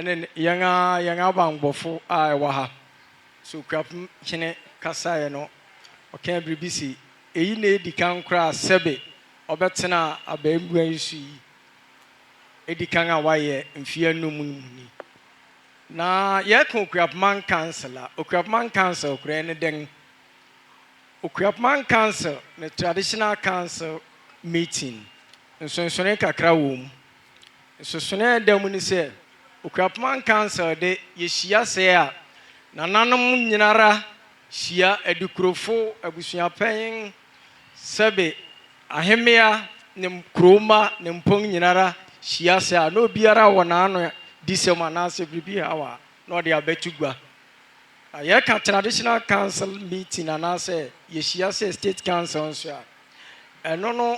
then yanga bang bofo I waha. So Okuapem hene kasa ye no. Okay, BBC. Eyi na edi kan kra sebe obetena abembu yisu yi. Edi kan a waye mfie anum ni. Na ye kan Okuapeman Council Okuapeman Council kra ne den. Okuapeman Council the traditional council meeting. Nsonsone kakra wom. Nsonsone dem ni se Okuapeman Council de yehia se a nananom nyinara hia edukrofo abusuapan sebe ahemia ne kroma ne mpong nyinara hia se a no biara wona no disema na se bibi hawa no de abetugwa. Ye kan traditional council meeting and say yeshia say state council so no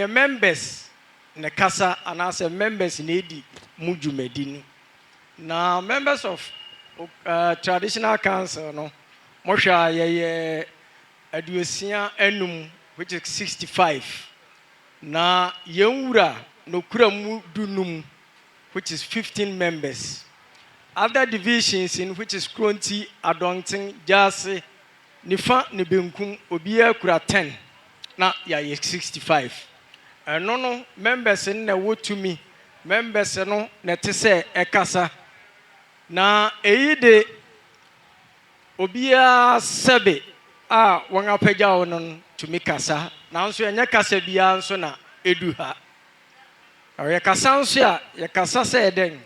members ne kasa and say members need mujumedinu na members of traditional council no mosha ye aduosia enum which is 65 na yenwura no kura mu dunum which is 15 members. Other divisions in which is Kronti, Adonting, Jase, Nifa, Nibenkum, Obia Kura 10. Now, yeah, 65. No, members in the wood to me, members no, Netese, Ekasa. Na, Eide Obia Sebe, Wangapeja on to me Kasa. Now, so Yakasa Bian Sona, Eduha. Yakasansia, Yakasa said then.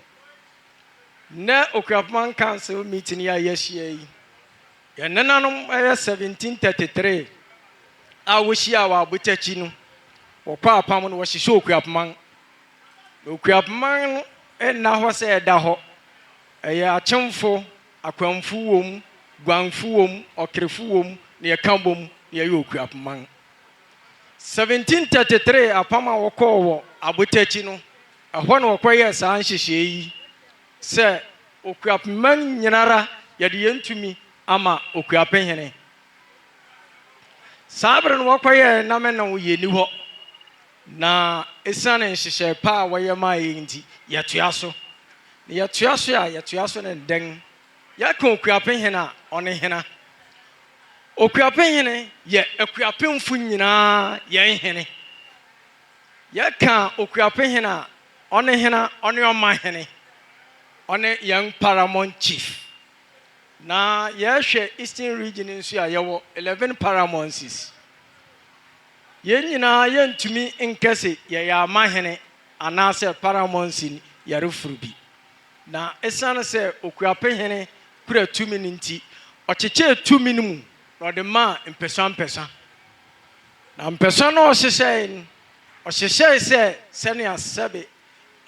Na Okuapeman Council Meeting ya yeshie. Ya nananom 1733. A woshia wa abutachi no. Wo papa mo no wo hihye Okuapeman. Okuapeman na ho se eda ho. Ya achemfo, akwamfu wom, gwanfu wom, okrefu wom, na ya kambom na ya Okuapeman. 1733 apama wo ko wo abutachi no. Ahwo na wo koye sa anhihye yi. Se Okuapeman nyinara yade yentumi ama Okuapen hene sabre no wakoye na me na wo yeni ho na esane nhihye pa waye ma yenti yatoaso ne yatoaso ne den ya kan Okuapen hene a one hena Okuapen hene ye Akuapemfu nyina ye hene ya kan Okuapen hene a one hena one oma hene on a young paramount chief. Na yeshe Eastern region in Sia yawo 11 paramounts. Yenina yen to me in Cassie, ya mahene, and answer paramounts in Yarufrubi. Na Esana say Okuapen hene kura 2 minutes, or chiche 2 minimum, or the man in person. Na person or she saying, or she say, Senia Sebe,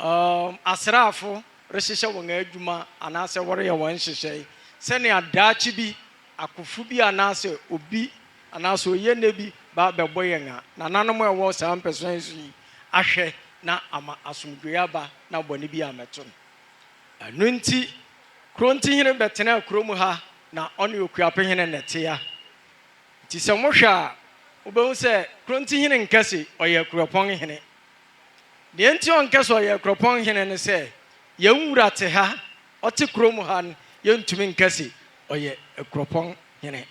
Asrafo. Reshisha wanga adwuma anase wore ye wan hyehyɛ sene adaachi bi akufu bi anase obi anase oyene bi ba bɛbɔ yɛn a na nanom ɛwɔ saa mpɛso nso yi ahwɛ na ama asomdwe aba na bɔne bi ameto no nti Kronti hene bɛtena kurom ha na ɔne Okuapen hene nete ya nti sɛ mohwɛ a wobɛhu sɛ Kronti hene nkɛse ɔyɛ Akuapem hene deɛ nti ɔnkɛse ɔyɛ Akuapem hene ne sɛ yenwura te ha ɔte krom ha yentumi nkase ɔyɛ Akuapem hene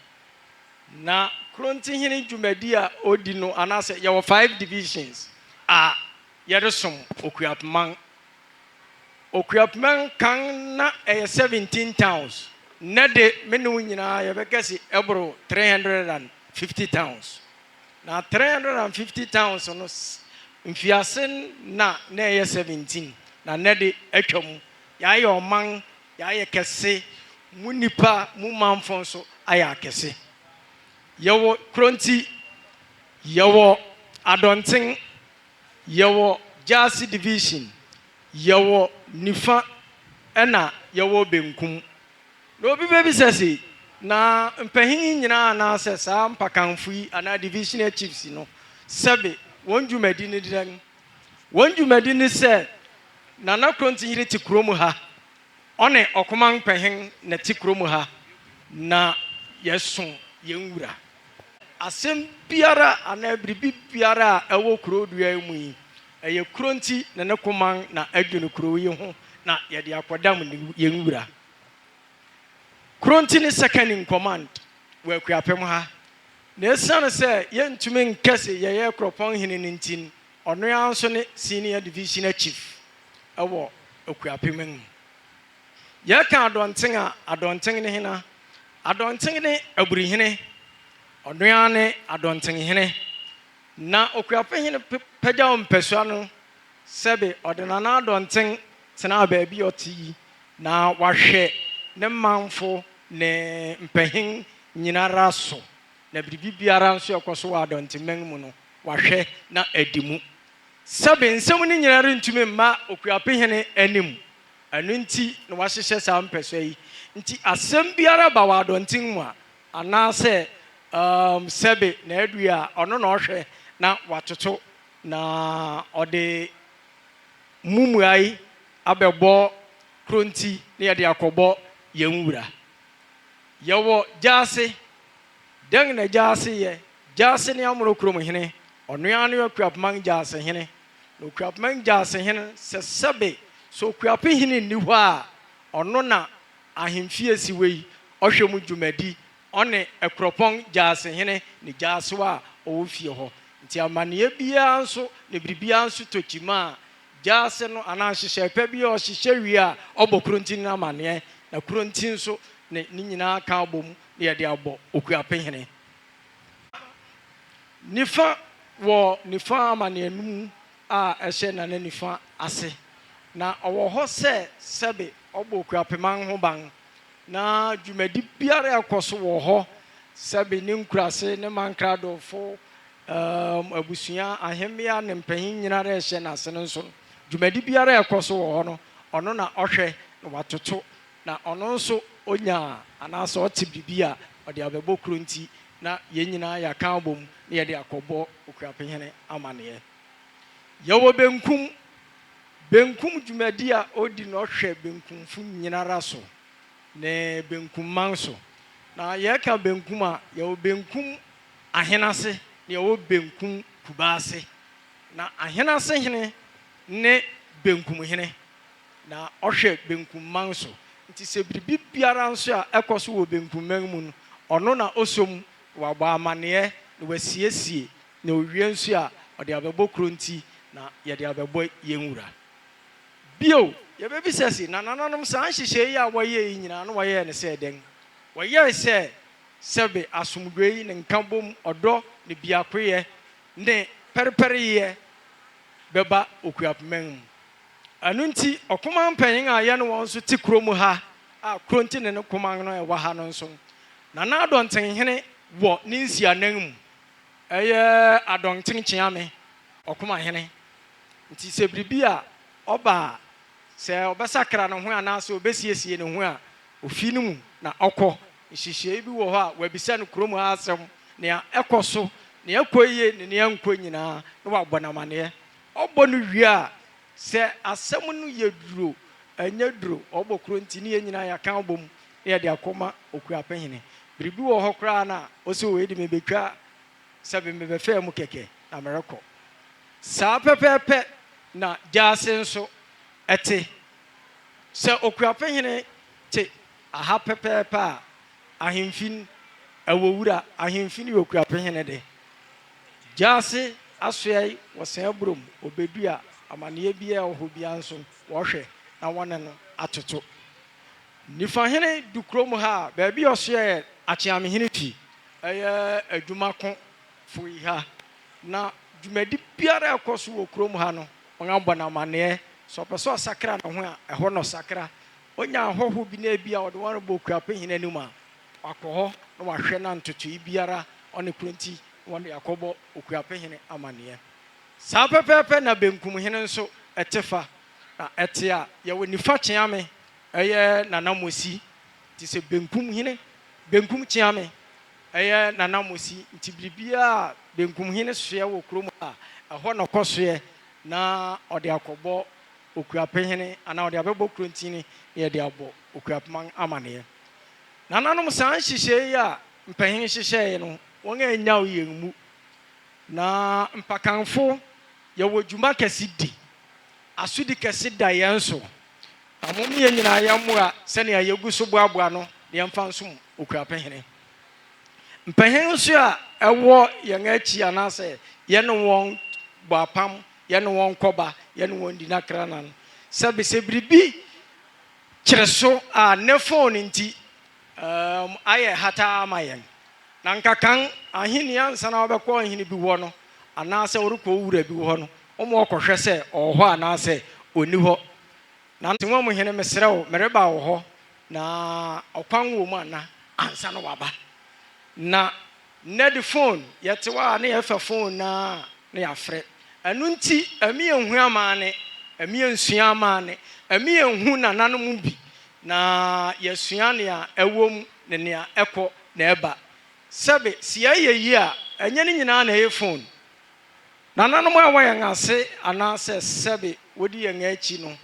na Kronti hene dwumadi a odi no anase yɛwɔ 5 divisions a yɛresom Okuapeman kan na 17 towns na de menu nyinaa yɛbɛkase ɛboro 350 towns na 350 towns no mfiase na 17 na nede atwam ya ye oman ya ye kese mu nipa mu manfo so aya kese yewo Kronti yewo Adonting yewo Jase division yewo nifa ena yewo benkum no bi bebi sese na mpahin nyina na se sa mpakanfu yi ana divisional chiefs no sebe wonjumadi ni den wonjumadi ni se Nana Kronti hiri ti kurom ha one Okuman mpahin na ti kurom ha na yeson yenwura asem biara ana bribi biara ewo kurodua mu yi eye Kronti na ne Okuman na adwene kuro yi ho na yɛde akɔdam ne yɛnwura kronti ne second in command wɔ Akuapem ha na esiane sɛ yɛntumi nkɛse yɛyɛ Kuropɔn hene ne ntin ɔno ya nso ne senior divisional chief ɛwɔ Akuapem mu yɛka adɔnten ne hena adɔnten ne aburihene ɔno ya ne adɔnten hene na Akuapem hene pagya mpɛsua no sɛbe ɔde nana adɔnten tena baabi ɔte yi na wahwɛ ne manfo ne mpahin nyinara so na biribi biara nso ɛkɔ so wɔ adɔnteman mu no wahwɛ na adimu sɛbe nsɛm ne nyinara ntumi mma Akuapem hene anim ɛno nti na wahyehyɛ saa mpɛsua yi nti asɛm biara ba wɔ adɔnten mu a anaasɛ sɛbe na adu a ɔno na ɔhwɛ na watoto na ɔde mumuai abɛbɔ kronti na yɛde akɔbɔ yɛnwura yɛwɔ Gyase dɛn na Gyase ne amoro kurom hene ɔno ya ne Akuapem Gyase hene na Akuapem Gyase hene sɛbe so Akuapem hene ni hɔ a ɔno na ahemfie si wei ɔhwɛ mu dwumadi ɔne Kuropɔn Gyase hene ne Gyase wa ɔwɔ fie hɔ nti amanneɛ biara nso ne biribiara nso tɔkyima a Gyase no anaa hyehyɛ pɛ bi a ɔhyehyɛ wie a ɔbɔ kronti no amanneɛ na kronti nso ne nyinaa ka abɔ mu na yɛde abɔ Akuapem hene nifa amanneɛ no mu a ɛhyɛ na ne nifa ase na ɔwɔ hɔ sɛbe ɔbɔ Akuapem ho ban na dwumadi biara ɛkɔ so wɔ hɔ sɛbe ne nkurase ne mankradɔfo abusua ahemmea ne mpahin nyinara ɛhyɛ n'ase no nso dwumadi biara ɛkɔ so wɔ hɔ no ɔno na ɔhwɛ na watoto na ɔno nso onya anaasɛ ɔte biribi a ɔde abɛbɔ kronti na yɛn nyinaa yɛaka abɔ mu na yɛde akɔbɔ Akuapem hene amanneɛ yɛwɔ benkum dwumadi a ɔdi na ɔhwɛ benkumfo nyinara so ne benkumman so na yɛka benkum a yɛwɔ benkum ahenase na yɛwɔ benkum kubaase na ahenase hene ne benkum hene na ɔhwɛ benkumman so nti sɛ biribi biara nso a ɛkɔ so wɔ benkumman mu no ɔno na osom wabɔ amanneɛ na wasiesie na owie nso a ɔde abɛbɔ kronti na yɛde abɛbɔ yɛnwura bio yɛbɛbisa si na nananom saa nhyehyɛ yi a wɔyɛ yi nyinaa no wɔyɛ ne sɛ dɛn wɔyɛ sɛbe asomdwe yi ne nka bom ɔdɔ ne biakoyɛ ne pɛrepɛreyɛ bɛba Akuapem mu ɛno nti ɔkoman mpanyin a yɛne wɔn nso te kurom ha a kronti ne koman no ɛwɔ ha no nso nana adɔnten hene wɔ ne nsianan mu ɛyɛ adɔnten kyeame ɔkoman hene nti sɛ biribi a ɔba sɛ ɔbɛsakra ne ho anaasɛ ɔbɛsiesie ne ho a ofi no mu na ɔkɔ nhyehyɛe bi wɔ hɔ a wabisa no kurom ha asɛm nea ɛkɔ so nea ɛkɔ yie ne nea nkɔ nyinaa na wabɔ n'amanneɛ ɔbɔ no wie a sɛ asɛm no yɛ duro ɛnyɛ duro ɔbɔ kronti ne yɛn nyinaa yɛaka abɔ mu na yɛde akɔma Akuapem hene biribi wɔ hɔ koraa na ɔsɛ wɔ edi mebɛtwa sɛ mebɛfɛ mu kɛkɛ na mɛrekɔ saa pɛpɛɛpɛ na Gyase nso ɛte sɛ Akuapem hene te aha pɛpɛɛpɛ a ahemfin ɛwɔ wura ahemfin yɛ Akuapem hene de Gyase asoɛ yi wɔsɛn burom obedu a amanneɛ bi a ɔhɔ bia nso wɔhwɛ na wɔne no atoto nifa hene du kurom ha baabi ɔsoɛ akyeamehene fi ɛyɛ adwumako foyi ha na dwumadi biara ɛkɔ so wɔ kurom ha no wɔn abɔ n'amanneɛ sɛ ɔpɛ sɛ ɔsakra ne ho a ɛhɔ no sakra onya ahɔho bi na bi a ɔde wɔn bɔ Akuapem hene anim a wakɔ hɔ na wahwɛ na ntotoyi biara ɔne kronti wɔn de akɔbɔ Akuapem hene amanneɛ saa pɛpɛɛpɛ na benkum hene nso ɛte fa na ɛte a yɛwɔ nifa kyeame ɛyɛ nanamosi nti sɛ benkum kyeame ɛyɛ nanamosi nti biribiara benkum hene soɛ wɔ kurom a ɛhɔ na ɔkɔ soɛ na ɔde akɔbɔ Akuapem hene anaa ɔde abɛbɔ kronti ne yɛde abɔ Akuapem amanneɛ nananom saa nhyehyɛ yi a mpahin hyehyɛeɛ no wɔn a ɛnya yɛn mu na mpakanfo yɛwɔ dwuma kɛse di asodi kɛse da yɛn so Amom ye nyina yamwa sene ayegu so boaboa no de yamfa nsom Okuape hene. Mpahin so a ewo yen achi anase ye no won boapam ye no won koba ye no won dinakra nan sebe sebribi kireso a ne phone nti aye hata amayen na nkakan ahini ansa na obekọ ahini bi wo no anase orukọ wura bi wo no omo okohwe se oho anase oni ho na ntimwa mu hene mesrew mereba wo ho na okwan wo mu ana ansa no waba na net phone yetewa na yefa phone na yafre anu nti ami enhu amane ami ensua amane ami enhu na nanom bi na yesua ne a ewom ne ne a ekọ na eba sebe sia yeyi a enye ne nyina na phone na nanom a wayan ase ana sebe wodi yan achi no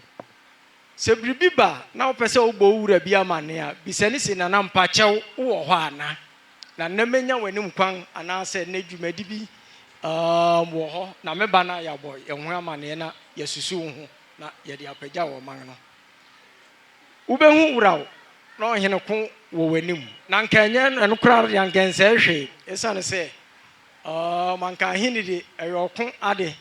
sebribi ba na opese ogbo wura bi amane a bisani se na nampa chew wo ho ana na nemenya wanim kwan ana se na dwumadi bi wo ho na meba na ya boy enhu amane na yesusu ho na ye de apagya wo man no ubehu wuraw na ohene ko wo wanim na nkanyen enukra ya nkense hwe esane se manka hini de eyokun ade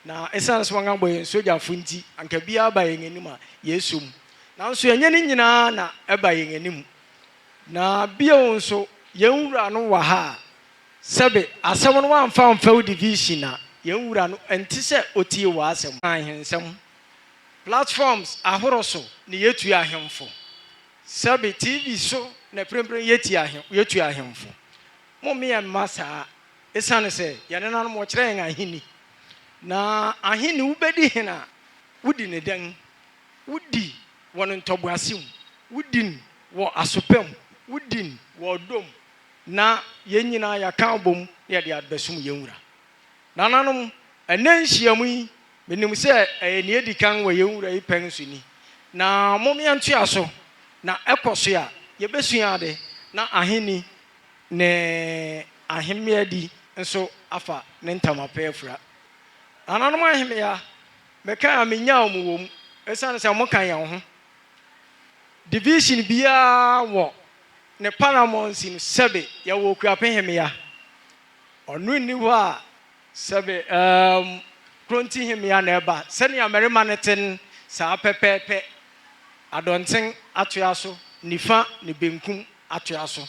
na esane so ngam boy soja funti anka bia ba yen anim a yesum na nso enye ni nyina na eba yen anim na bia wonso yenwura no wa ha sebe asem no amfa division na yenwura no enti se otie wa asem ahensem platforms ahoroso ne yetu ahemfo sebe tv so na prempren yetu ahemfo momme ya masa esane se yene nanom mo kire en ahini na ahini ubedi hena wudi ne dan wudi wono ntoboasem wudin wo asopem wudin wo dom na yenyina ya kan bom ya de adbesum yenwura na nanom enanhyiamu yi menim se ne edikan wo yenwura yi pensuni na momme antuaso na ekoso ya yebesua de na ahini ne ahemiadi nso afa ne ntamapefra ananom ahemia meka amenya omwom esane se mo kan ya ho division bia wo ne paramount in sebe ya wo Okuape hemia onu ni ho a sebe kronti hemia na eba sene ya merema neten sa pepepe adonten atoaso nifa ne benkum atoaso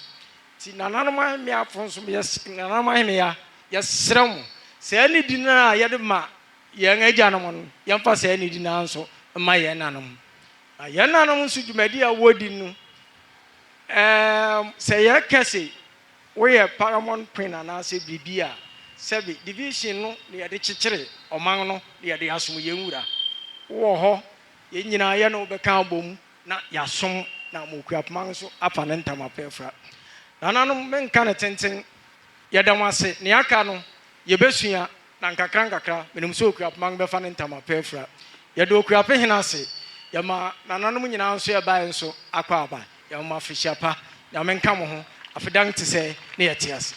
ti nananom ahemia fonso yes nananom ahemia yesrem se ani dina ya de ma yen agyanom no yemfa se ani dina nso ma yen nanom yen nanom nso dwumadi a wodi no se ye kese we paramount queen na se bibia sebe division no ne ye de chichire oman no ne ye de asom yenwura wo ho ye nyina ye no be kan bom na yasom na Okuapeman so afa ne ntamapefra nananom menka ne tenten ye damase ne aka no ye besua na nkakra menim so Okuapeman be fa ne ntamapefra ye de Okuape hena se ye ma nananom nyina nso ye bae nso akwa aba ya ma fihyiapa ya menka mo ho afidan te se ne ye tiase